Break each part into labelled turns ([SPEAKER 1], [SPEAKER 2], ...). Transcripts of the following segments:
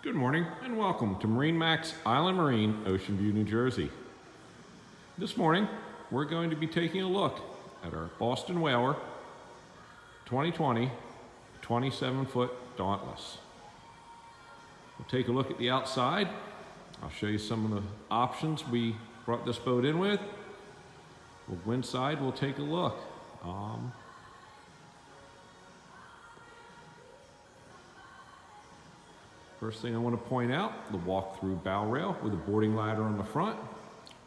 [SPEAKER 1] Good morning and welcome to MarineMax Island Marine, Ocean View, New Jersey. This morning, we're going to be taking a look at our Boston Whaler 2020 27-foot Dauntless. We'll take a look at the outside. I'll show you some of the options we brought this boat in with. We'll go inside, we'll take a look. First thing I want to point out, the walk-through bow rail with a boarding ladder on the front.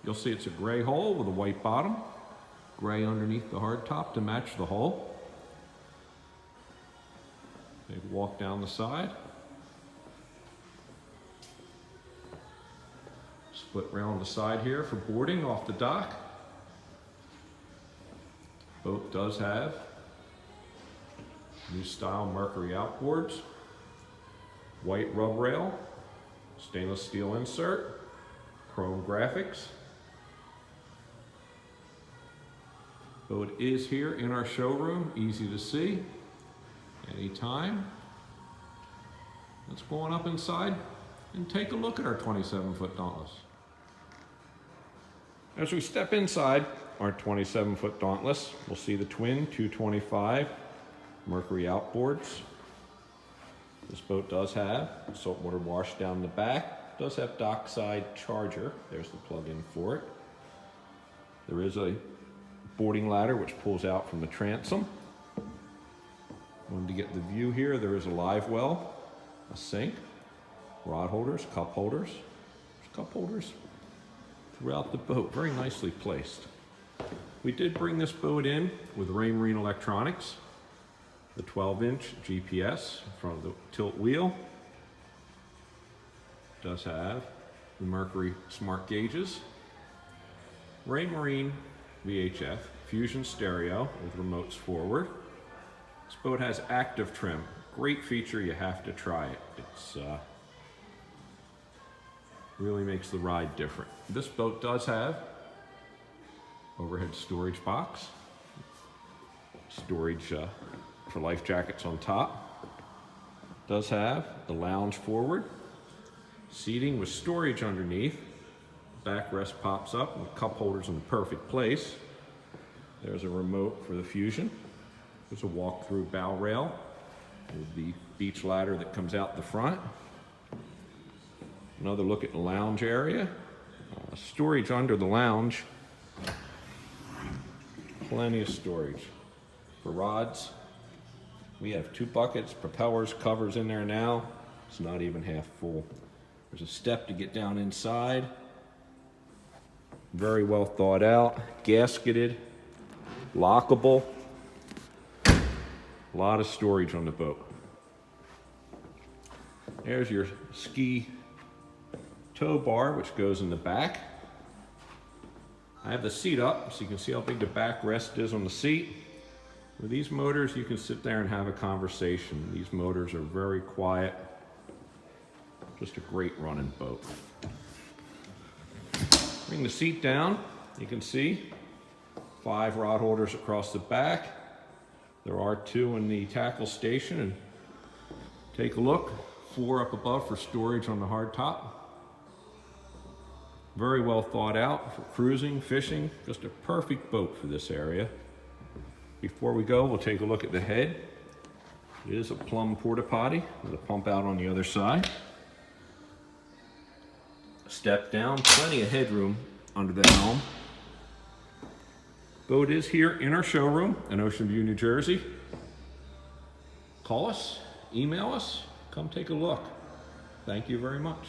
[SPEAKER 1] You'll see it's a gray hull with a white bottom, gray underneath the hardtop to match the hull. They walk down the side. Split around the side here for boarding off the dock. Boat does have new style Mercury outboards. White rub rail, stainless steel insert, chrome graphics. Boat is here in our showroom, easy to see, anytime. Let's go on up inside and take a look at our 27-foot Dauntless. As we step inside our 27-foot Dauntless, we'll see the twin 225 Mercury outboards. This boat does have saltwater wash down the back, does have dockside charger. There's the plug-in for it. There is a boarding ladder which pulls out from the transom. Wanted to get the view here, there is a live well, a sink, rod holders, cup holders. There's cup holders throughout the boat, very nicely placed. We did bring this boat in with Marine electronics. The 12-inch GPS in front of the tilt wheel. Does have the Mercury smart gauges. Marine VHF fusion stereo with remotes forward. This boat has active trim. Great feature, you have to try it. It's really makes the ride different. This boat does have overhead storage box. Storage for life jackets on top. Does have the lounge forward, seating with storage underneath. Backrest pops up with cup holders in the perfect place. There's a remote for the fusion. There's a walk-through bow rail with the beach ladder that comes out the front. Another look at the lounge area. Storage under the lounge. Plenty of storage for rods. We have 2 buckets, propellers, covers in there now. It's not even half full. There's a step to get down inside. Very well thought out, gasketed, lockable. A lot of storage on the boat. There's your ski tow bar, which goes in the back. I have the seat up so you can see how big the backrest is on the seat. With these motors, you can sit there and have a conversation. These motors are very quiet. Just a great running boat. Bring the seat down. You can see 5 rod holders across the back. There are 2 in the tackle station. And take a look. 4 up above for storage on the hard top. Very well thought out for cruising, fishing. Just a perfect boat for this area. Before we go, we'll take a look at the head. It is a plumb porta potty with a pump out on the other side. Step down, plenty of headroom under the helm. Boat is here in our showroom in Ocean View, New Jersey. Call us, email us, come take a look. Thank you very much.